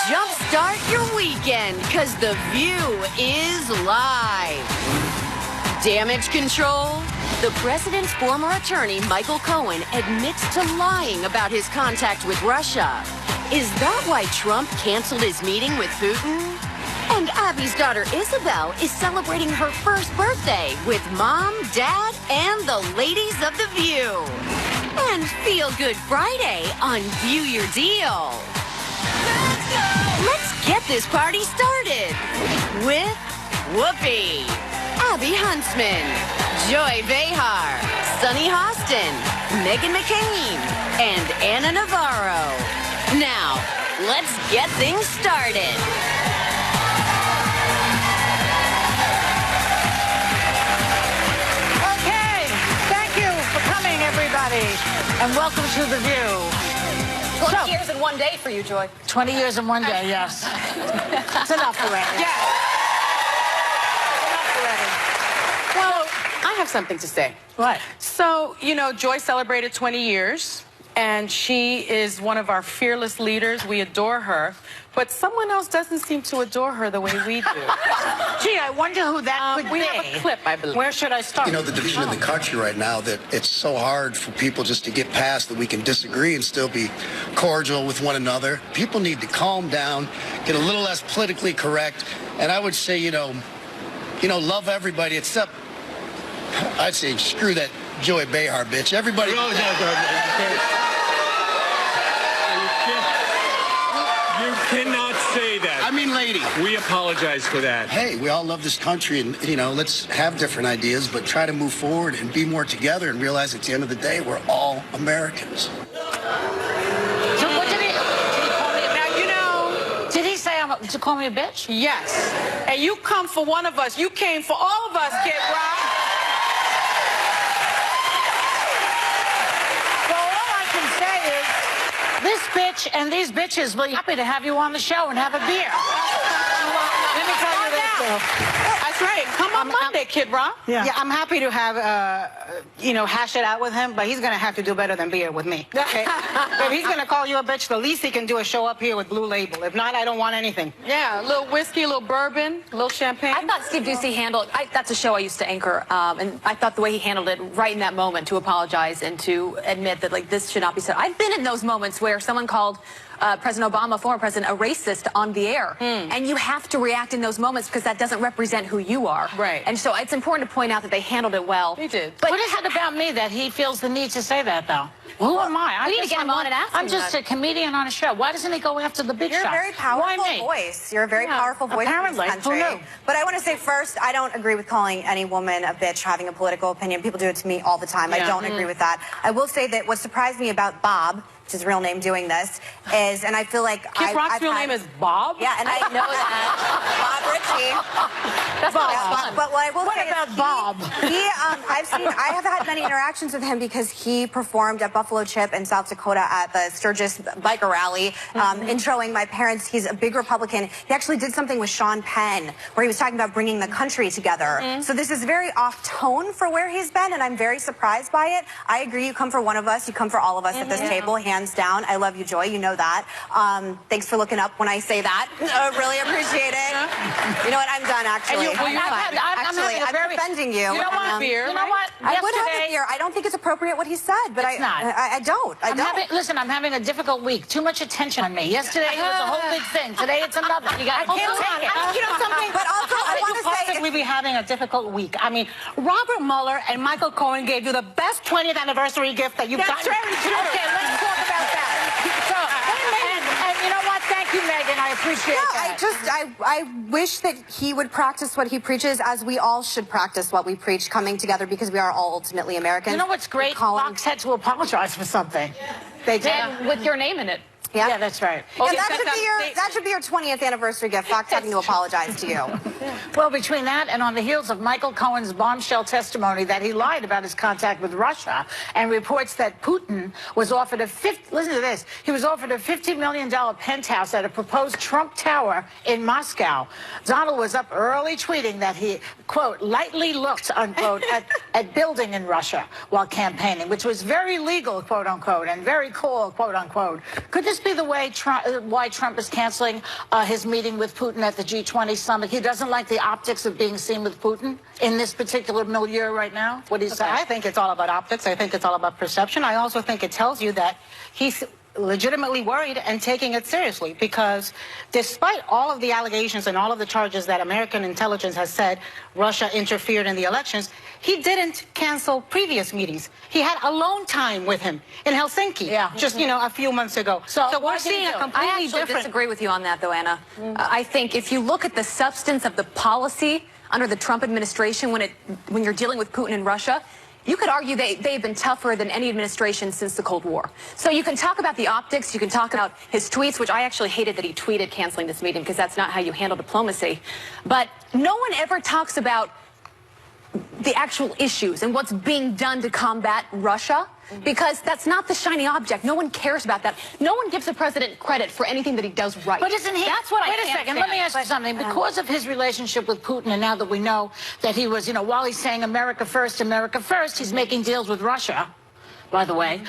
Jumpstart your weekend, because The View is live. Damage control? The president's former attorney, Michael Cohen, admits to lying about his contact with Russia. Is that why Trump canceled his meeting with Putin? And Abby's daughter, Isabel, is celebrating her first birthday with Mom, Dad, and the ladies of The View. And Feel Good Friday on View Your Deal. Let's get this party started with Whoopi, Abby Huntsman, Joy Behar, Sunny Hostin, Meghan McCain, and Anna Navarro. Now, let's get things started. Okay, thank you for coming, everybody, and welcome to The View. 20 years in one day for you, Joy. 20 years in one day, yes. It's enough already. Yeah. Enough already. Well, I have something to say. What? So, you know, Joy celebrated 20 years, and she is one of our fearless leaders. We adore her. But someone else doesn't seem to adore her the way we do. Gee, I wonder who that could be. We have a clip, I believe. Where should I start? You know, the division in the country right now, that it's so hard for people just to get past that we can disagree and still be cordial with one another. People need to calm down, get a little less politically correct, and I would say, you know, love everybody except, I'd say, screw that Joy Behar bitch. Everybody. You cannot say that. I mean, lady. We apologize for that. Hey, we all love this country, and, you know, let's have different ideas, but try to move forward and be more together and realize at the end of the day, we're all Americans. So what did he call me? Now, you know. Did he say to call me a bitch? Yes. And you come for one of us. You came for all of us, Kid Rock. This bitch and these bitches will be happy to have you on the show and have a beer. Let me tell you this, though. That's right. Come on Monday, Kid Rock. Yeah, I'm happy to have, hash it out with him, but he's going to have to do better than beer with me. Okay? If he's going to call you a bitch, the least he can do is show up here with Blue Label. If not, I don't want anything. Yeah, a little whiskey, a little bourbon, a little champagne. I thought Steve Doocy handled, that's a show I used to anchor, and I thought the way he handled it right in that moment to apologize and to admit that, like, this should not be said. I've been in those moments where someone called President Obama, former president, a racist on the air. And you have to react in those moments because that doesn't represent who you are. Right. And so it's important to point out that they handled it well. They did. But what is it about me that he feels the need to say that, though? Who am I? We need to get him on and ask him I'm just a comedian on a show. Why doesn't he go after the big You're shots? a very powerful Why me? voice. You're a very powerful voice apparently. in this country. Who knew? But I want to say first, I don't agree with calling any woman a bitch having a political opinion. People do it to me all the time. I don't agree with that. I will say that what surprised me about Bob, which is his real name, doing this, is, and I feel like Kid Rock's real name is Bob? Yeah, and I know that. Bob Ritchie. That's Bob. fun. But what I will say about is Bob? I have had many interactions with him because he performed at Buffalo Chip in South Dakota at the Sturgis biker rally, introing my parents. He's a big Republican. He actually did something with Sean Penn where he was talking about bringing the country together. So this is very off tone for where he's been, and I'm very surprised by it. I agree. You come for one of us. You come for all of us at this table, hands down. I love you, Joy. You know that. Thanks for looking up when I say that. I really appreciate it. You know what? I'm done, actually. I'm defending you. You don't want beer. You know what? I would have a beer. I don't think it's appropriate what he said, but It's not. I don't. I don't. Listen, I'm having a difficult week. Too much attention on me. Yesterday it was a whole big thing. Today it's another. I can't take it. You know something? But also, I want to say, Possibly be having a difficult week. I mean, Robert Mueller and Michael Cohen gave you the best 20th anniversary gift that you've gotten. very true. Okay, let's talk about that. And you know what? Thank you, Megan. I appreciate that. I wish that he would practice what he preaches, as we all should practice what we preach, coming together because we are all ultimately Americans. You know what's great? Fox had to apologize for something. They did. And with your name in it. Yeah, that's right. Yeah, that should be your 20th anniversary gift, Fox having to apologize to you. Well, between that and on the heels of Michael Cohen's bombshell testimony that he lied about his contact with Russia and reports that Putin was offered listen to this, he was offered a $50 million penthouse at a proposed Trump Tower in Moscow. Donald was up early tweeting that he, quote, lightly looked, unquote, at building in Russia while campaigning, which was very legal, quote unquote, and very cool, quote unquote. Could this be the way why Trump is canceling his meeting with Putin at the G20 summit? He doesn't like the optics of being seen with Putin in this particular milieu right now? What do you say? I think it's all about optics. I think it's all about perception. I also think it tells you that he's legitimately worried and taking it seriously, because despite all of the allegations and all of the charges that American intelligence has said Russia interfered in the elections, he didn't cancel previous meetings. He had alone time with him in Helsinki just, a few months ago. So we're seeing a completely I actually different... disagree with you on that, though, Anna. I think if you look at the substance of the policy under the Trump administration when you're dealing with Putin and Russia, you could argue they've been tougher than any administration since the Cold War. So you can talk about the optics, you can talk about his tweets, which I actually hated that he tweeted canceling this meeting, because that's not how you handle diplomacy. But no one ever talks about the actual issues and what's being done to combat Russia, because that's not the shiny object. No one cares about that. No one gives the president credit for anything that he does right. But isn't he? That's what I Wait can't a second. stand. Let me ask you something. Because of his relationship with Putin, and now that we know that he was, while he's saying America first, he's making deals with Russia. By the way,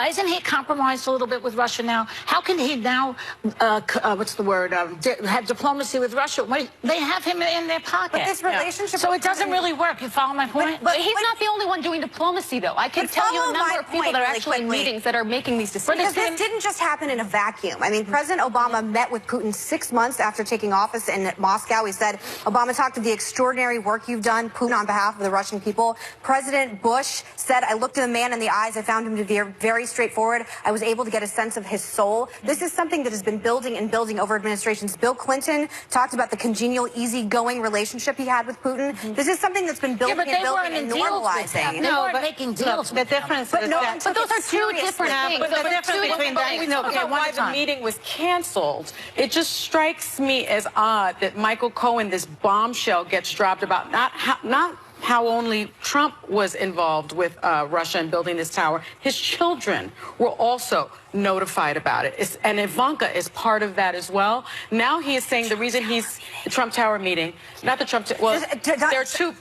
isn't he compromised a little bit with Russia now? How can he now, have diplomacy with Russia? They have him in their pocket. But this relationship... So it doesn't really work. You follow my point? But he's not the only one doing diplomacy, though. I can tell you a number of people that are actually in meetings that are making these decisions. Because this didn't just happen in a vacuum. I mean, President Obama met with Putin 6 months after taking office in Moscow. He said, Obama talked of the extraordinary work you've done, Putin, on behalf of the Russian people. President Bush said, I looked at the man in the eyes. I found him to be very straightforward. I was able to get a sense of his soul. This is something that has been building and building over administrations. Bill Clinton talked about the congenial, easygoing relationship he had with Putin. This is something that's been building and building and normalizing. They weren't making deals. The difference is that... But those are two different things. But the difference between that... why the meeting was canceled. It just strikes me as odd that Michael Cohen, this bombshell, gets dropped about not how only Trump was involved with Russia and building this tower. His children were also notified about it. And Ivanka is part of that as well. Now he is saying the reason he's the Trump Tower meeting, not the Trump, well, there are two,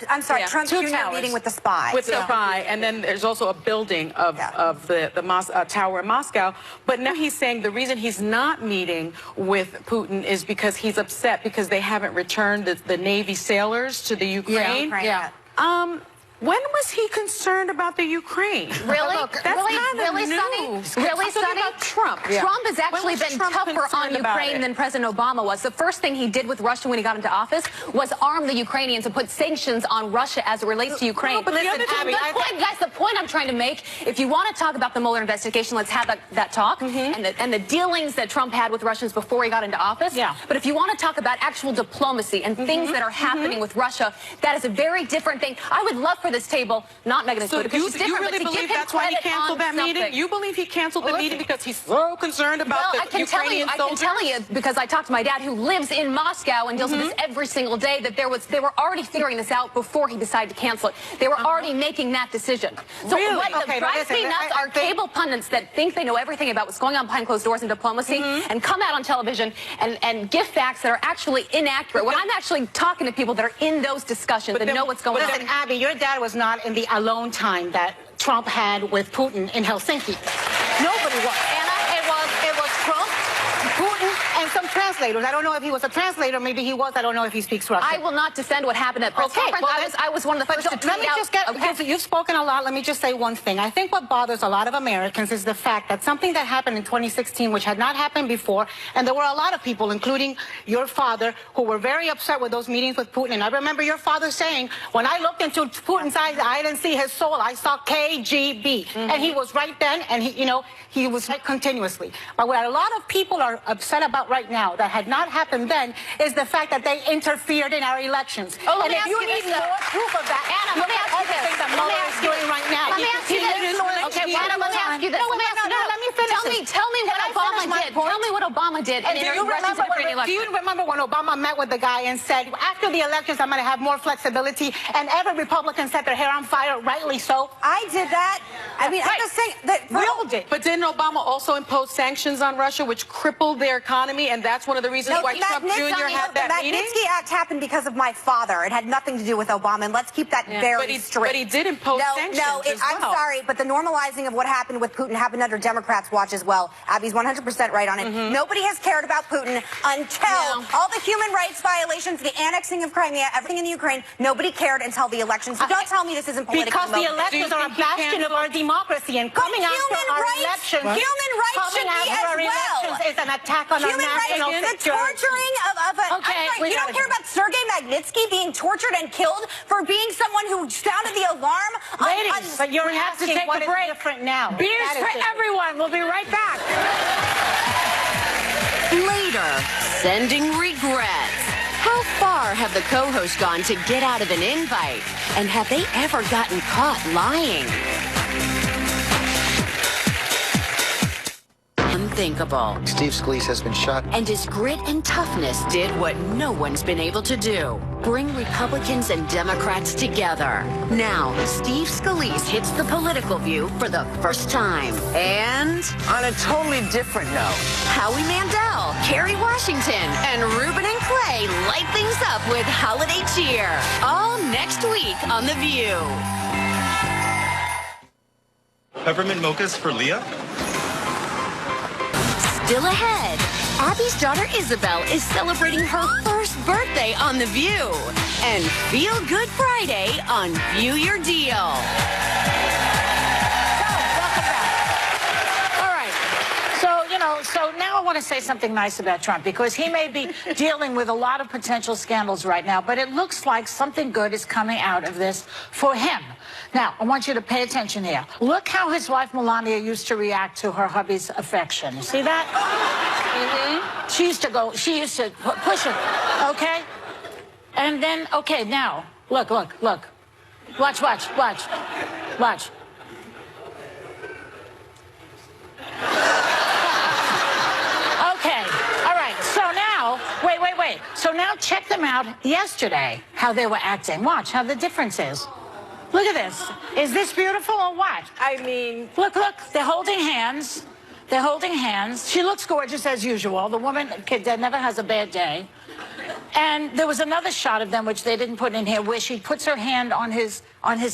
I'm sorry, Trump Jr. meeting with the spy. With the spy, and then there's also a building of the tower in Moscow. But now he's saying the reason he's not meeting with Putin is because he's upset because they haven't returned the Navy sailors to the Ukraine. When was he concerned about the Ukraine? Really? That's really, new. Sunny? Really, Sunny? About Trump. Trump has actually been tougher on Ukraine than President Obama was. The first thing he did with Russia when he got into office was arm the Ukrainians and put sanctions on Russia as it relates to Ukraine. No, but listen, Abby, the point I'm trying to make, if you want to talk about the Mueller investigation, let's have that talk, and the dealings that Trump had with Russians before he got into office. But if you want to talk about actual diplomacy and things that are happening with Russia, that is a very different thing. I would love for this table, not Megan so because she's different, you really but to believe give him that's why he credit canceled that something. meeting? You believe he canceled the meeting because he's so concerned about the Ukrainian soldiers? I can tell you, because I talked to my dad who lives in Moscow and deals with this every single day, that they were already figuring this out before he decided to cancel it. They were already making that decision. So what drives me nuts are cable pundits that think they know everything about what's going on behind closed doors in diplomacy and come out on television and give facts that are actually inaccurate. When I'm actually talking to people that are in those discussions and know what's going on. Listen, Abby, your dad was not in the alone time that Trump had with Putin in Helsinki. Nobody was. Anna, it was Trump, Putin, and some translators. I don't know if he was a translator. Maybe he was. I don't know if he speaks Russian. I will not defend what happened at press conference. Well, I was one of the first to tweet out. You've spoken a lot. Let me just say one thing. I think what bothers a lot of Americans is the fact that something that happened in 2016, which had not happened before, and there were a lot of people, including your father, who were very upset with those meetings with Putin. And I remember your father saying, when I looked into Putin's eyes, I didn't see his soul. I saw KGB. And he was right then, and he was right continuously. But what a lot of people are upset about right now that had not happened then is the fact that they interfered in our elections. Oh, and if you need more proof of that, Anna, let me ask you this. That Mueller is doing right now. Let me ask you this. Okay, Anna, let me ask you this. Let me finish. Tell me what Obama did. Tell me what Obama Obama did. And do you remember when Obama met with the guy and said, after the elections, I'm going to have more flexibility, and every Republican set their hair on fire, rightly so? I did that. I mean, I'm just saying that we all did. But didn't Obama also impose sanctions on Russia, which crippled their economy, and that's one of the reasons why Trump Jr. had that meeting? The Magnitsky Act happened because of my father. It had nothing to do with Obama, and let's keep that very straight. But he did impose sanctions as well. I'm sorry, but the normalizing of what happened with Putin happened under Democrats' watch as well. Abby's 100% right on it. Nobody has cared about Putin until all the human rights violations, the annexing of Crimea, everything in the Ukraine, nobody cared until the elections. So don't tell me this isn't political. Because the elections are a bastion of our democracy, and coming after our elections, human rights should be as well. Is an attack on our national security. The torturing of you don't care about Sergei Magnitsky being tortured and killed for being someone who sounded the alarm. Ladies, but you're have to take a break. Different now. Beers for everyone. We'll be right back. Later, sending regrets. How far have the co-hosts gone to get out of an invite? And have they ever gotten caught lying? Unthinkable. Steve Scalise has been shot. And his grit and toughness did what no one's been able to do. Bring Republicans and Democrats together. Now, Steve Scalise hits the political view for the first time. And On a totally different note, Howie Mandel, Kerry Washington, and Ruben and Clay light things up with holiday cheer. All next week on The View. Peppermint mochas for Leah? Still ahead, Abby's daughter Isabel is celebrating her first birthday on The View. And Feel Good Friday on View Your Deal. So now I want to say something nice about Trump, because he may be dealing with a lot of potential scandals right now, but it looks like something good is coming out of this for him. Now, I want you to pay attention here. Look how his wife Melania used to react to her hubby's affection. You see that? She used to push it, okay? And then, okay, now, look. Watch. Okay, all right, so now, wait. So now check them out yesterday, how they were acting. Watch how the difference is. Look at this. Is this beautiful or what? I mean... Look, they're holding hands. She looks gorgeous as usual. The woman that never has a bad day. And there was another shot of them, which they didn't put in here, where she puts her hand on his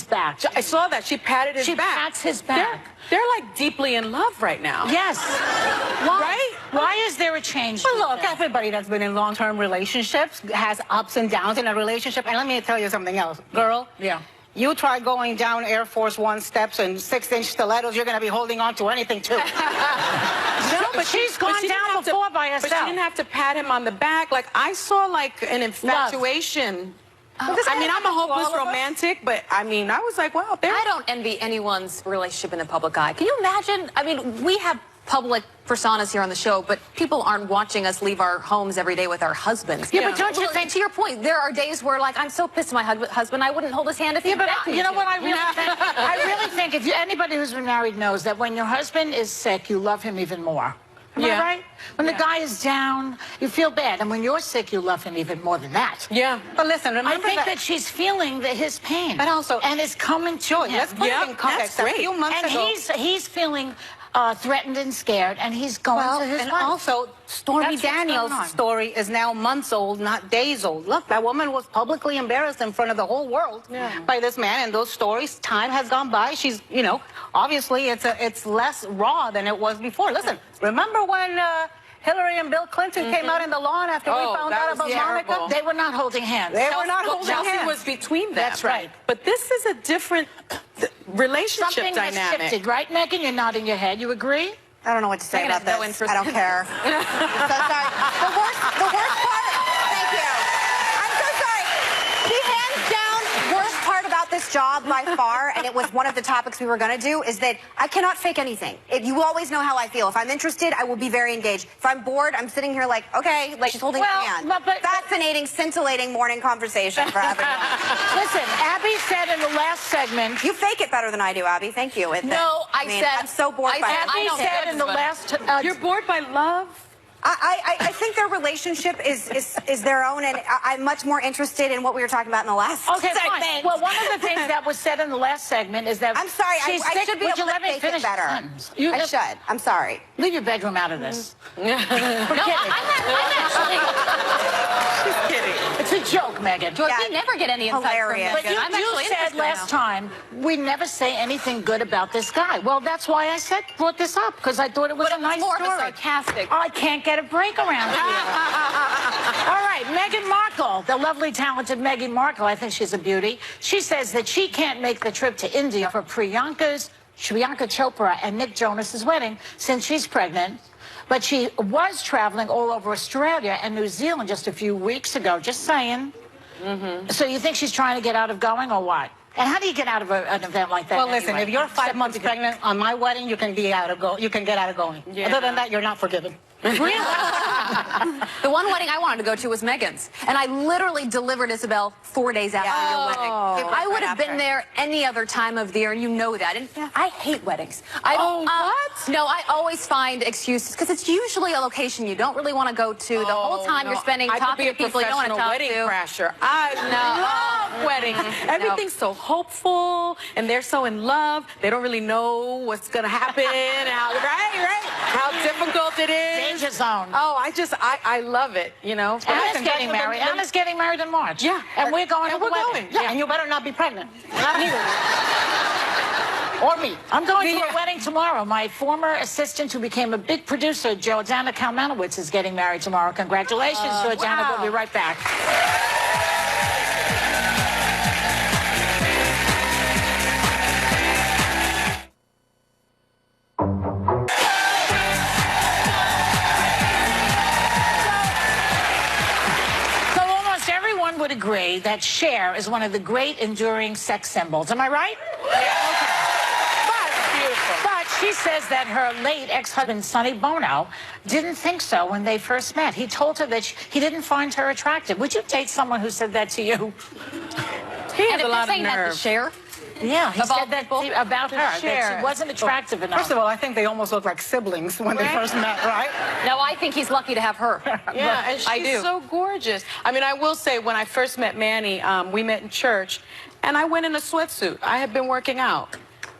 back. I saw that. She patted his back. She pats his back. They're like deeply in love right now. Yes. Why is there a change? Well, look, everybody that's been in long-term relationships has ups and downs in a relationship. And let me tell you something else. Girl, you try going down Air Force One steps and 6-inch stilettos, you're going to be holding on to anything, too. No, but she's gone down before by herself. But she didn't have to pat him on the back. Like, I saw, like, an infatuation. I mean, I'm a hopeless romantic, but, I mean, I was like, wow. I don't envy anyone's relationship in the public eye. Can you imagine? I mean, we have public personas here on the show, but people aren't watching us leave our homes every day with our husbands. Yeah, but don't you think... To your point, there are days where, like, I'm so pissed at my husband, I wouldn't hold his hand if he begged me. You know what I really think? I really think if anybody who's been married knows that when your husband is sick, you love him even more. Am I right? When the guy is down, you feel bad. And when you're sick, you love him even more than that. Yeah. But listen, remember I think that she's feeling his pain. But also... And it's coming to him. Let's put it in context. That's great. A few months ago... And he's feeling threatened and scared, and he's going to his wife. Also, Stormy Daniels' story is now months old, not days old. Look, that woman was publicly embarrassed in front of the whole world by this man, and those stories, time has gone by. She's, obviously it's less raw than it was before. Listen, remember when Hillary and Bill Clinton came out in the lawn after we found out about Monica? They were not holding hands. They were not holding hands. Chelsea was between them. That's right. But this is a different relationship Something dynamic. has shifted, right, Megan? You're nodding your head. You agree? I don't know what to say about this. I don't care. I'm so sorry. The worst part. Thank you. I'm so sorry. The hands down worst part about this job by far, and it was one of the topics we were going to do, is that I cannot fake anything. You always know how I feel. If I'm interested, I will be very engaged. If I'm bored, I'm sitting here like, okay, like she's holding my hand. Fascinating, scintillating morning conversation for everyone. Listen, Abby said in the last segment... You fake it better than I do, Abby. Thank you. I mean, I'm so bored by it. Abby said in the last... You're bored by love? I think their relationship is their own, and I'm much more interested in what we were talking about in the last segment. Fine. Well, one of the things that was said in the last segment is that I'm sorry, I should be able to make it better. I should. I'm sorry. Leave your bedroom out of this. No, I'm actually. She's kidding. It's a joke, Megan. George, we never get any insight from this. But you said last time we never say anything good about this guy. Well, that's why I brought this up, because I thought it was a nice more story. Sarcastic. I can't get a break around here. All right, Meghan Markle, the lovely, talented Meghan Markle. I think she's a beauty. She says that she can't make the trip to India for Priyanka Chopra and Nick Jonas's wedding since she's pregnant. But she was traveling all over Australia and New Zealand just a few weeks ago. Just saying. So you think she's trying to get out of going, or what? And how do you get out of an event like that? Well, listen, if you're 5 months pregnant on my wedding, you can get out of going. Yeah. Other than that, you're not forgiven. Really? The one wedding I wanted to go to was Megan's, and I literally delivered Isabel 4 days after your wedding. I would have been there any other time of the year, and you know that. And I hate weddings. What? No, I always find excuses, because it's usually a location you don't really want to go to. The whole time you're spending talking to people you don't want to talk wedding to. Crasher. I love weddings. Everything's so hopeful, and they're so in love. They don't really know what's going to happen, how difficult it is. Danger zone. Oh, I love it, you know. Anna's getting married. Anna's getting married in March. Yeah. And we're going to the wedding. Yeah, and you better not be pregnant. Neither. Or me. I'm going to a wedding tomorrow. My former assistant, who became a big producer, Jordana Kalmanowicz, is getting married tomorrow. Congratulations, Jordana. Wow. We'll be right back. Would agree that Cher is one of the great enduring sex symbols. Am I right? Yeah. Okay. But she says that her late ex-husband, Sonny Bono, didn't think so when they first met. He told her that he didn't find her attractive. Would you date someone who said that to you? He has a lot of nerve. nerve. Cher? Yeah, he said that about her, that she wasn't attractive enough. First of all, I think they almost look like siblings when they first met, right? No, I think he's lucky to have her. Yeah, and she's so gorgeous. I mean, I will say, when I first met Manny, we met in church, and I went in a sweatsuit. I had been working out,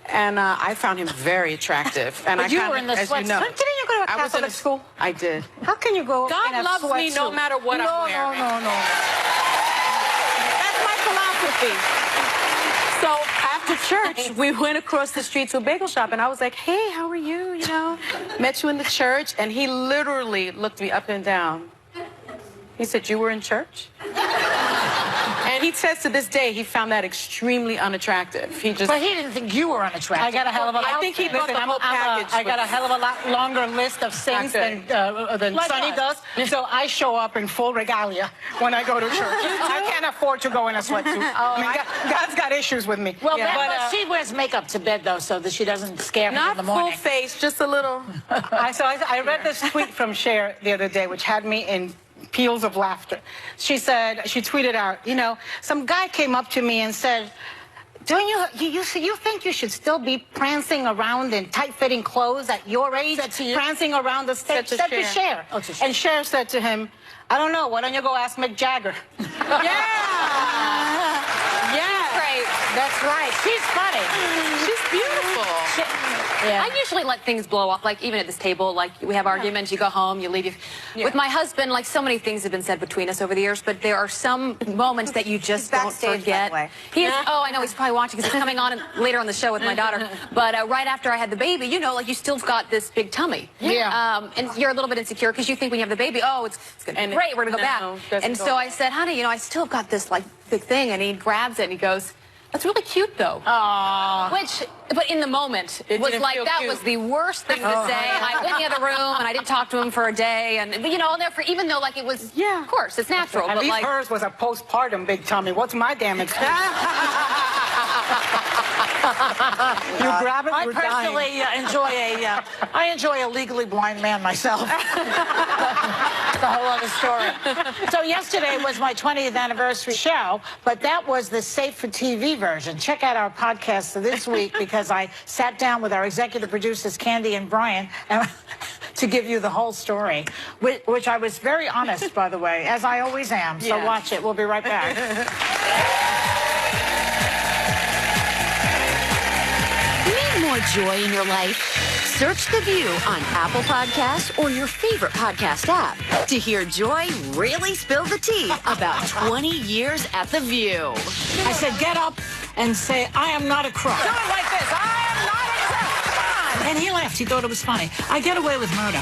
and I found him very attractive. And but you were in the sweatsuit. Didn't you go to a Catholic school? I did. How can you go God in a loves me no matter what I'm wearing. No. That's my philosophy. So after church, we went across the street to a bagel shop, and I was like, hey, how are you? You know, met you in the church, and he literally looked me up and down. He said, you were in church? And he says to this day, he found that extremely unattractive. But he didn't think you were unattractive. I got a hell of a lot. I think he thought the whole package. I got a hell of a lot longer list of sins than Sonny does. So I show up in full regalia when I go to church. I can't afford to go in a sweatsuit. I mean, God's got issues with me. Well, she wears makeup to bed, though, so that she doesn't scare him in the morning. Not full face, just a little. I read this tweet from Cher the other day, which had me in peals of laughter. She said, she tweeted out, you know, some guy came up to me and said, don't you think you should still be prancing around in tight-fitting clothes at your age? Prancing around the stage? Said to Cher. And Cher said to him, I don't know, why don't you go ask Mick Jagger? Yeah! Great. That's right. She's funny. She's beautiful. I usually let things blow up, like even at this table, like we have arguments, you go home, you leave. With my husband, like so many things have been said between us over the years, but there are some moments that you just don't forget. By the way. He is, oh, I know, he's probably watching because he's coming on later on the show with my daughter. But right after I had the baby, you know, like you still got this big tummy. Yeah. And you're a little bit insecure because you think when you have the baby, oh, it's going to be great, we're going to go back. And so I said, honey, you know, I still got this like big thing. And he grabs it and he goes, that's really cute, though. Aww. But in the moment, it was like, that was the worst thing to say. And I went in the other room, and I didn't talk to him for a day. And, you know, therefore, even though, like, it was, of course, it's natural. At but least like, hers was a postpartum big tummy. What's my damage? You grab it, I personally enjoy a legally blind man myself. It's a whole other story. So yesterday was my 20th anniversary show, but that was the Safe for TV version. Check out our podcast this week because I sat down with our executive producers, Candy and Brian, and to give you the whole story, which I was very honest, by the way, as I always am. So watch it. We'll be right back. Need more joy in your life? Search The View on Apple Podcasts or your favorite podcast app to hear Joy really spill the tea about 20 years at The View. I said, get up and say, I am not a crook. Do it like this. I am not a crook. Come on. And he laughed. He thought it was funny. I get away with murder.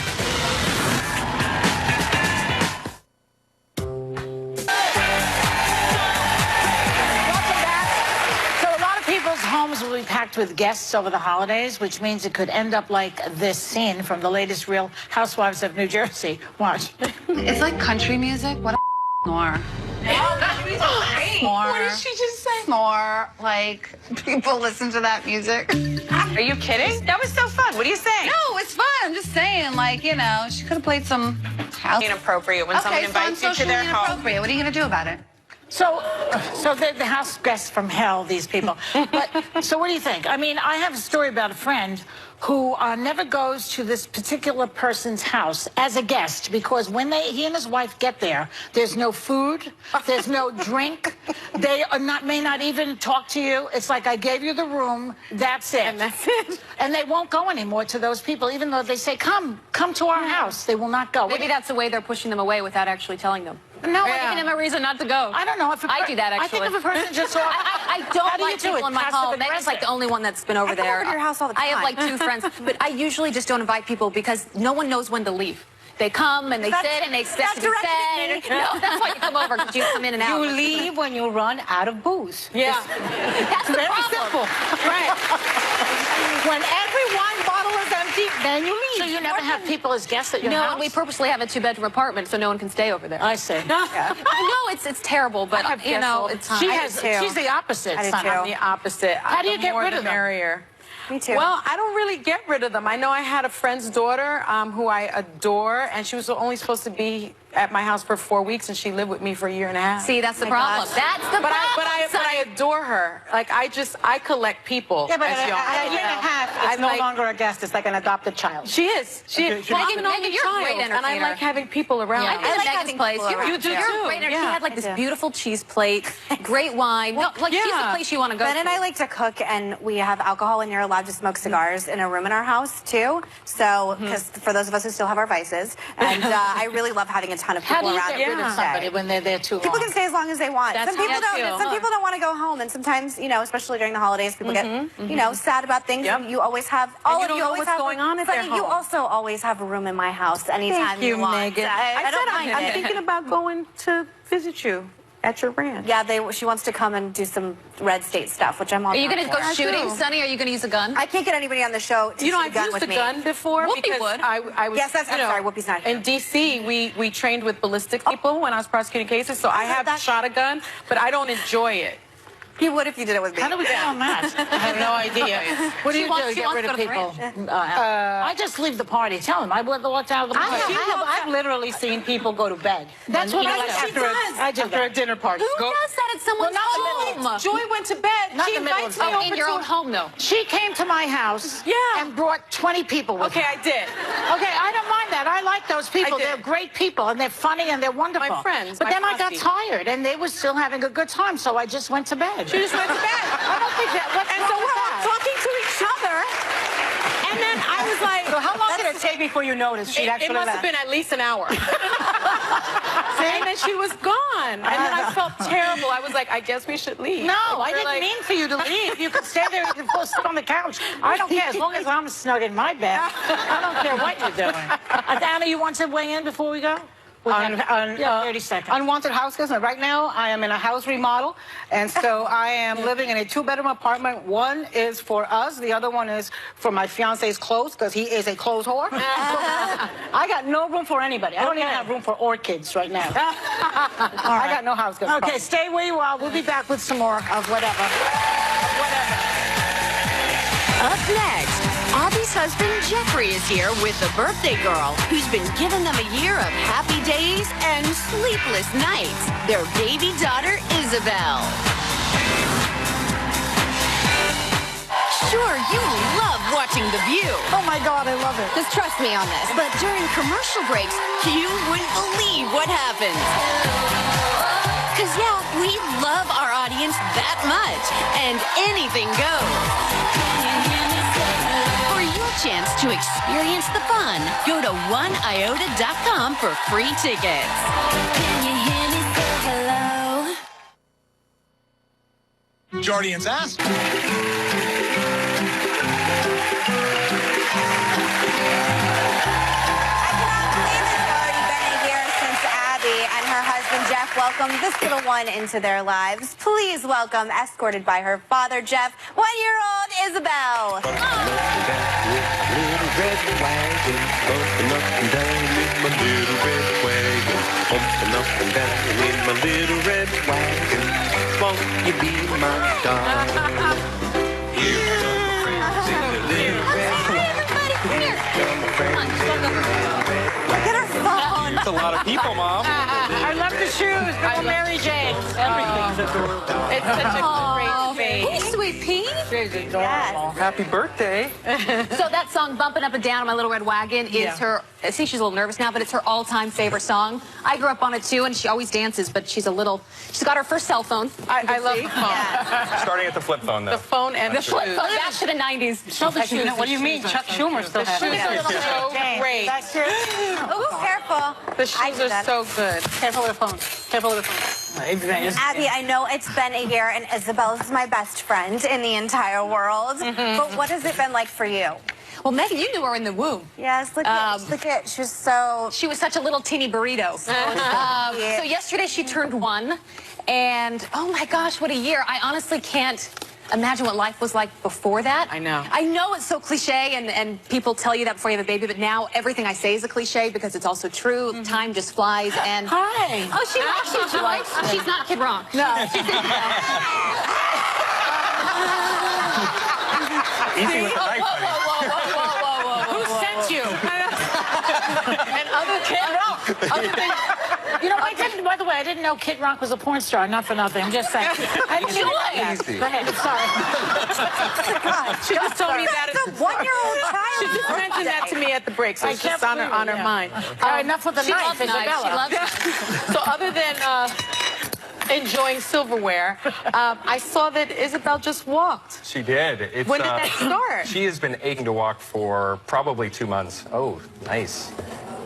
Homes will be packed with guests over the holidays, which means it could end up like this scene from the latest Real Housewives of New Jersey. Watch. It's like country music. What a more. More. What did she just say? More. Like, people listen to that music. Are you kidding? That was so fun. What do you say? No, it's fun. I'm just saying, like, you know, she could have played some house. Inappropriate when someone invites you to their home. Inappropriate. What are you going to do about it? So they're the house guests from hell, these people. But so what do you think? I mean, I have a story about a friend who never goes to this particular person's house as a guest because when he and his wife get there, there's no food, there's no drink, they may not even talk to you. It's like, I gave you the room, that's it. And that's it. And they won't go anymore to those people, even though they say, come to our house. They will not go. Maybe that's the way they're pushing them away without actually telling them. No, giving them a reason not to go. I don't know. If I do that, actually. I think if a person just saw... I don't like people in my home. Meg's like the only one that's been over there. I come over to your house all the time. I have like 2 friends, but I usually just don't invite people because no one knows when to leave. They come and they sit and they expect to be fed. No, that's why you come over, because you come in and out. You leave when you run out of booze. Yeah. That's the Very problem. simple. Right. When every wine bottle is empty, then you leave. So you never have people as guests at your house? No, we purposely have a 2-bedroom apartment so no one can stay over there. I see. I know it's terrible, but you know, it's she's the opposite. I do too. I'm the opposite. How do you get rid of them? Merrier. Me too. Well, I don't really get rid of them. I know I had a friend's daughter who I adore, and she was only supposed to be at my house for 4 weeks, and she lived with me for 1.5 years. See, that's the problem. That's the problem. But I adore her. Like, I collect people. Yeah, but as at y'all a year and a half, it's no like, longer a guest. It's like an adopted child. She is. She is. Well, I'm an only you're a great child, and I entertainer. like having people around. Yeah. I like Megan's place. You do You're too. a great entertainer. Yeah. She had like this beautiful cheese plate, great wine. No, like she's the place you want to go. Ben and I like to cook, and we have alcohol, and you're allowed to smoke cigars in a room in our house too. So, because for those of us who still have our vices, and I really love having a ton of people around. How do you get rid of somebody when they're there too long? People can stay as long as they want. That's Some people how I don't. feel. Some people don't want to go home, and sometimes, you know, especially during the holidays, people get, you know, sad about things. Yep. And you always have. And All you of don't you know always what's have going on at their But you home. also always have a room in my house anytime Thank you, want. Megan. I don't mind I'm it. thinking about going to visit you at your ranch. Yeah, she wants to come and do some Red State stuff, which I'm all Are you down going to go for. shooting, Sonny? Are you going to use a gun? I can't get anybody on the show to You know, shoot I've a gun used with a me. gun before Whoopi because would. I was. Yes, that's. I'm sorry, Whoopi's not here. In D.C., we trained with ballistic people when I was prosecuting cases, so I have shot a gun, but I don't enjoy it. He would if you did it with me. How do we get on that? I have no idea. What do you do to get rid of people? I just leave the party. Tell them I walked out of the party. I've literally seen people go to bed. That's what I do. After a dinner party. Who does that at someone's home? Joy went to bed. Not She in the middle invites of me the over In your to own home, though. She came to my house and brought 20 people with Okay, her. I did. Okay, I don't mind that. I like those people. did. They're great people, and they're funny, and they're wonderful. My friends, But my then I got posse. tired, and they were still having a good time, so I just went to bed. She just went to bed. I don't think that. What's And wrong so with we're all that? talking to each other. And then I was like, So how long did it take before you noticed she'd it actually must have left? been at least an hour. And then she was gone. And then I felt terrible. I was like, I guess we should leave. No, And I we're didn't like- mean for you to leave. You could stay there. You could sit on the couch. I don't care as long as I'm snug in my bed. I don't care what you're doing. Anna, you want to weigh in before we go? Yeah, 30 seconds. Unwanted house guests. Right now, I am in a house remodel, and so I am living in a 2-bedroom apartment. One is for us. The other one is for my fiance's clothes, because he is a clothes whore. I got no room for anybody. I don't even have room for orchids right now. I got no house guests. Okay, stay where you are. We'll be back with some more of whatever. Up next, Abby's husband Jeffrey is here with the birthday girl who's been giving them a year of happy days and sleepless nights. Their baby daughter, Isabel. Sure, you love watching The View. Oh my God, I love it. Just trust me on this. But during commercial breaks, you wouldn't believe what happens. Because, yeah, we love our audience that much. And anything goes. For your chance to experience the fun, go to oneiota.com for free tickets. Can you hear me say hello? Jardian's ass. Jeff welcomed this little one into their lives. Please welcome, escorted by her father, Jeff, 1-year-old Isabel. Get her phone. That's a lot of people, Mom. I love the shoes. Little Mary Jane. Everything's adorable. It's such a great face. Hey, sweet pea. She's adorable. Happy birthday. So that song, Bumpin' Up and Down on My Little Red Wagon, is her, see, she's a little nervous now, but it's her all-time favorite song. I grew up on it too, and she always dances, but she's got her first cell phone. I love the phone. Starting at the flip phone, though. The phone and the Flip shoes. phone back to the 90s. Show the shoes. What do you mean? Chuck Schumer still has The shoes it. are so great. That's it. Oh, careful. The shoes are so good. Careful with the phone. Careful with the phone. Abby, I know it's been a year, and Isabel is my best friend in the entire world. But what has it been like for you? Well, Megan, you knew her in the womb. Yes, look at, she was so... She was such a little teeny burrito. So yesterday she turned 1, and oh my gosh, what a year. I honestly can't imagine what life was like before that. I know. I know it's so cliche, and people tell you that before you have a baby, but now everything I say is a cliche because it's also true. Time just flies, and... Hi. Oh, she likes you, Joyce. She's not Kid Rock. No. Easy with the knife, buddy. Who sent you? And other than, You know, by the way, I didn't know Kid Rock was a porn star. Not for nothing. I'm just saying. I didn't know that. Easy. Go ahead. Sorry. she just told me that. That's a 1-year-old child. She just mentioned that to me at the break, so it's just on her mind. All right, enough with the She knife, loves knives. Isabella. She loves knives. So other than enjoying silverware, I saw that Isabel just walked. She did. It's, When did that start? She has been aching to walk for probably 2 months. Oh, nice.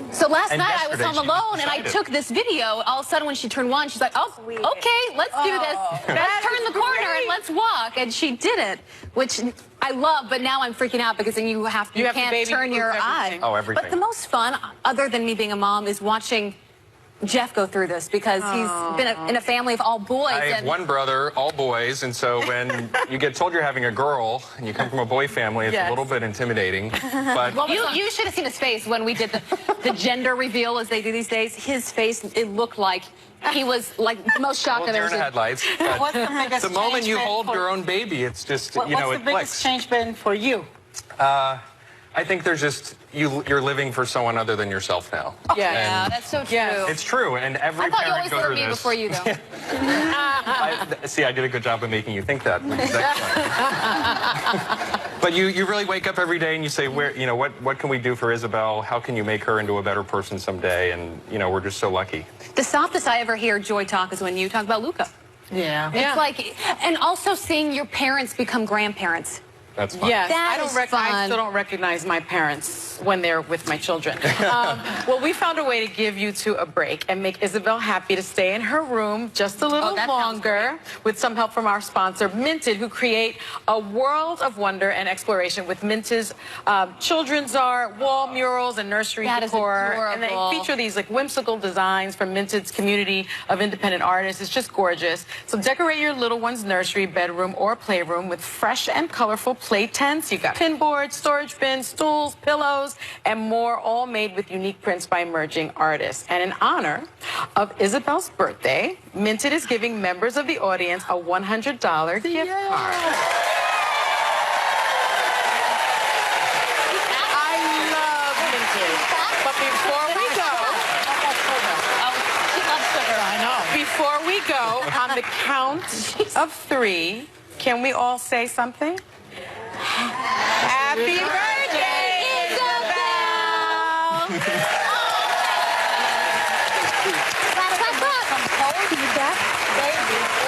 So last And night I was yesterday home she alone, and I decided. took this video. All of a sudden, when she turned 1, she's like, "Oh, okay, let's do this. Let's turn the corner and let's walk." And she did it, which I love. But now I'm freaking out because then you have to can't baby turn your proof eye. everything. Oh, everything. But the most fun, other than me being a mom, is watching Jeff go through this because he's been in a family of all boys. I have and one brother, all boys, and so when you get told you're having a girl and you come from a boy family, it's a little bit intimidating. But you should have seen his face when we did the gender reveal, as they do these days. His face, it looked like he was like the most shocked I've ever deer in seen. the headlights. What's the biggest The moment change you been hold for- your own baby, it's just, you know, What's the it biggest clicks. change been for you? I think there's just, you're living for someone other than yourself now. Yeah, And that's so true. Yes. it's true, and every I thought you parent always goes were through me this. before you, though. See, I did a good job of making you think that. But you really wake up every day and you say, what can we do for Isabel? How can you make her into a better person someday? And, we're just so lucky. The softest I ever hear Joy talk is when you talk about Luca. Yeah. It's like, and also seeing your parents become grandparents. That's fun. Yes, That I is fun. still don't recognize my parents when they're with my children. Well, we found a way to give you two a break and make Isabel happy to stay in her room just a little that sounds longer with some help from our sponsor, Minted, who create a world of wonder and exploration with Minted's children's art, wall murals, and nursery That is decor. And they adorable. feature these like whimsical designs from Minted's community of independent artists. It's just gorgeous. So decorate your little one's nursery, bedroom, or playroom with fresh and colorful play tents. You've got pin boards, storage bins, stools, pillows, and more, all made with unique prints by emerging artists. And in honor of Isabel's birthday, Minted is giving members of the audience a $100 gift card. I love Minted. But before we go, on the count of 3, can we all say something? Happy birthday, Isabel!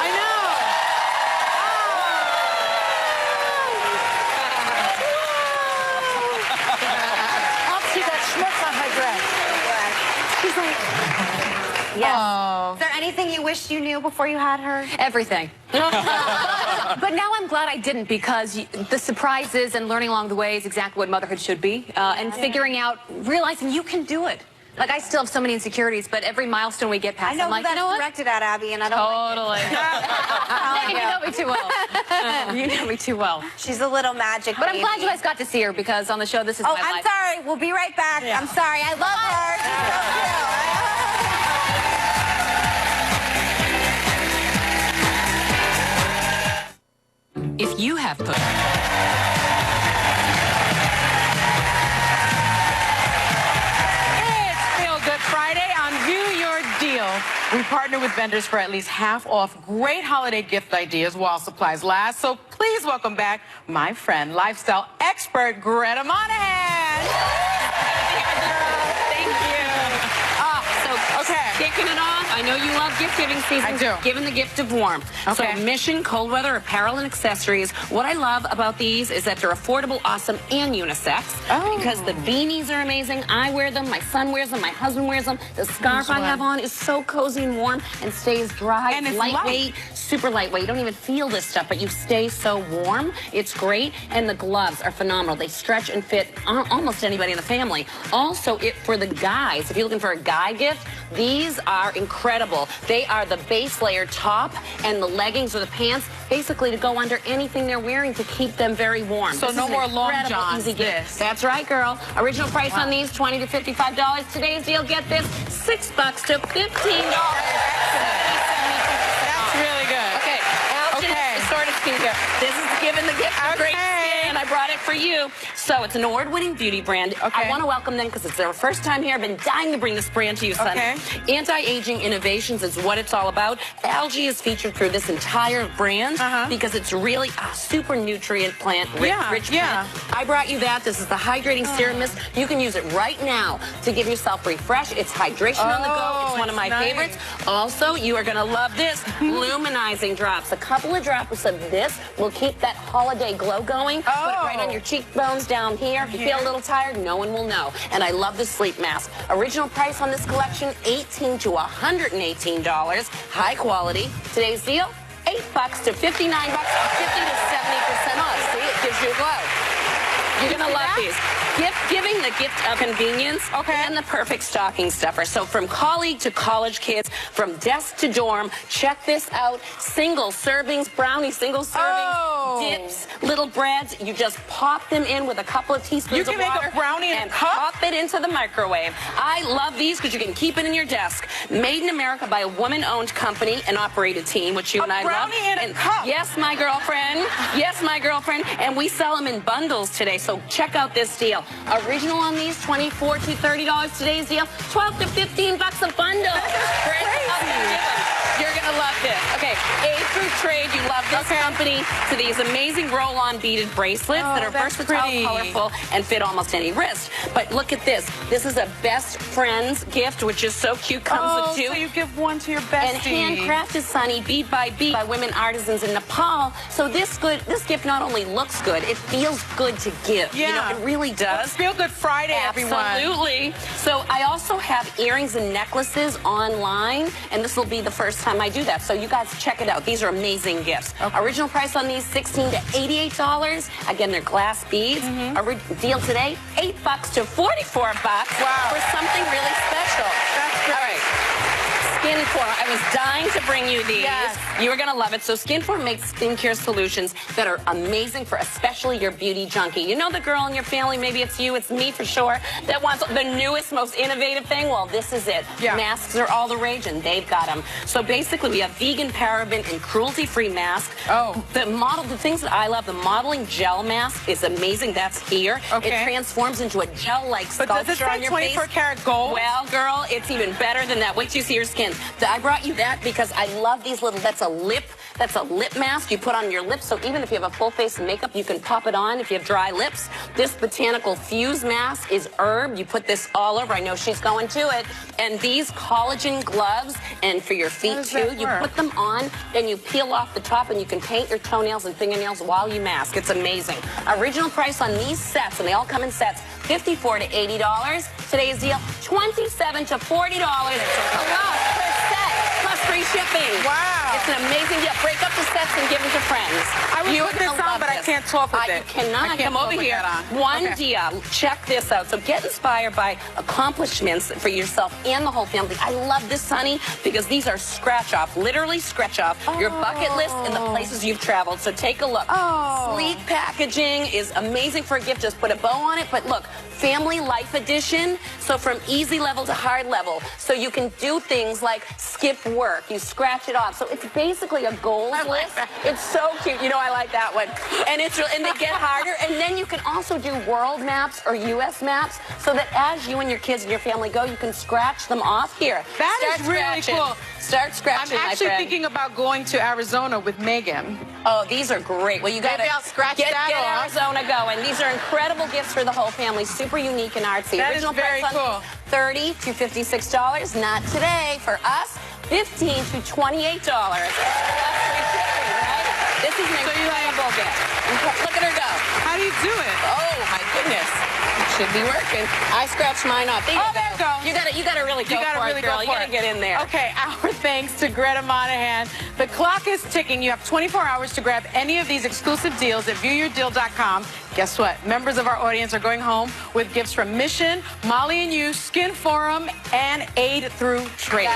I know. I'll see that schmutz on her dress. She's like, yes. Oh. Is there anything you wished you knew before you had her? Everything. But now I'm glad I didn't, because the surprises and learning along the way is exactly what motherhood should be. And figuring out, realizing you can do it. Like, I still have so many insecurities, but every milestone we get past, I know I'm like, that's you know what? directed at Abby, and I don't Totally. You know me too well. You know me too well. She's a little magic But I'm baby. glad you guys got to see her, because on the show, this is my life. Oh, I'm sorry. We'll be right back. I'm sorry. I love her. If you have put... It's Feel Good Friday on View Your Deal. We partner with vendors for at least half off great holiday gift ideas while supplies last. So please welcome back my friend, lifestyle expert, Greta Monahan. Thank you. Kicking it off, I know you love gift-giving season. I do. Giving the gift of warmth. Okay. So Mission Cold Weather Apparel and Accessories. What I love about these is that they're affordable, awesome, and unisex. Oh. Because the beanies are amazing. I wear them. My son wears them. My husband wears them. The scarf I have on is so cozy and warm and stays dry. And it's lightweight, super lightweight. You don't even feel this stuff, but you stay so warm. It's great. And the gloves are phenomenal. They stretch and fit almost anybody in the family. Also, for the guys, if you're looking for a guy gift, these are incredible. They are the base layer top and the leggings or the pants, basically to go under anything they're wearing to keep them very warm. So This no is an more long incredible, johns, easy gift. this. That's right, girl. Original price on these, $20 to $55. Today's deal, get this, $6 to $15. That's really good. Okay, Algin Assorted Skincare. This is giving the gift of great skin. I brought it for you. So it's an award-winning beauty brand. Okay. I want to welcome them because it's their first time here. I've been dying to bring this brand to you, son. Okay. Anti-aging innovations is what it's all about. Algae is featured through this entire brand because it's really a super nutrient plant, rich plant. I brought you that. This is the hydrating serum mist. You can use it right now to give yourself refresh. It's hydration on the go. It's one of my favorites. Also, you are going to love this. Luminizing drops. A couple of drops of this will keep that holiday glow going. Put it right on your cheekbones down here. If you feel a little tired, no one will know. And I love the sleep mask. Original price on this collection, $18 to $118. High quality. Today's deal, $8 to $59, 50 to 70% off. See, it gives you a glow. You're going to love these. Giving the gift of convenience and the perfect stocking stuffer. So from colleague to college kids, from desk to dorm, check this out. Single servings, brownie single servings, dips, little breads. You just pop them in with a couple of teaspoons of water. You can make a brownie in a cup? Pop it into the microwave. I love these because you can keep it in your desk. Made in America by a woman-owned company and operated team, which you and I love. A brownie in a cup? Yes, my girlfriend. Yes, my girlfriend. And we sell them in bundles today, so check out this deal. Original on these, $24 to $30. Today's deal, $12 to $15 a bundle. You're going to love this. Okay, A through Trade, you love this company, to these amazing roll-on beaded bracelets that are versatile, colorful, and fit almost any wrist. But look at this. This is a best friend's gift, which is so cute. Comes with two. So you give one to your bestie. And handcrafted, Sunny, bead by women artisans in Nepal. So this gift not only looks good, it feels good to give. Yeah. You know, it really does. Feel Good Friday, everyone. Absolutely. So I also have earrings and necklaces online, and this will be the first time I do that. So you guys check it out. These are amazing gifts. Original price on these, $16 to $88. Again, they're glass beads. Deal today, $8 to $44 for something really special. That's great. All right. Skinfor, I was dying to bring you these. Yes. You are going to love it. So Skinfor makes skincare solutions that are amazing for especially your beauty junkie. You know the girl in your family, maybe it's you, it's me for sure, that wants the newest, most innovative thing? Well, this is it. Yeah. Masks are all the rage, and they've got them. So basically, we have vegan, paraben, and cruelty-free masks. The things that I love, the modeling gel mask is amazing. That's here. Okay. It transforms into a gel-like But sculpture does it say on your 24 face. karat gold? Well, girl, it's even better than that. Wait till you see your skin. I brought you that because I love these little, that's a lip That's a lip mask you put on your lips, so even if you have a full face of makeup, you can pop it on if you have dry lips. This Botanical Fuse mask is herb. You put this all over. I know she's going to it. And these collagen gloves, and for your feet too, you put them on, then you peel off the top, and you can paint your toenails and fingernails while you mask. It's amazing. Original price on these sets, and they all come in sets, $54 to $80. Today's deal, $27 to $40 per set, plus free shipping. Wow. It's an amazing deal. Break up the sets and give them to friends. I would put this on, but I can't talk with it. You cannot. I can't Come over here. One deal. Check this out. So get inspired by accomplishments for yourself and the whole family. I love this, honey, because these are scratch off, literally scratch off your bucket list and the places you've traveled. So take a look. Sleek packaging is amazing for a gift. Just put a bow on it. But look, Family Life Edition. So from easy level to hard level. So you can do things like skip work. You scratch it off. So it's basically a goals list. It's so cute. You know, I like that one. And and they get harder. And then you can also do world maps or U.S. maps, so that as you and your kids and your family go, you can scratch them off here. That is really cool. Start scratching, I'm actually thinking about going to Arizona with Megan. Oh, these are great. Well, you got to get Arizona going. These are incredible gifts for the whole family. Super unique and artsy. That Original is very price cool. $30 to $56. Not today. For us, $15 to $28. That's free shipping, right? This is an incredible gift. Look at her go. How do you do it? Oh my goodness. It should be working. I scratched mine off. There you go. You gotta really go for it, girl. You gotta get in there. Okay, our thanks to Greta Monahan. The clock is ticking. You have 24 hours to grab any of these exclusive deals at viewyourdeal.com. Guess what? Members of our audience are going home with gifts from Mission, Molly and You, Skin Forum, and Aid Through Trade.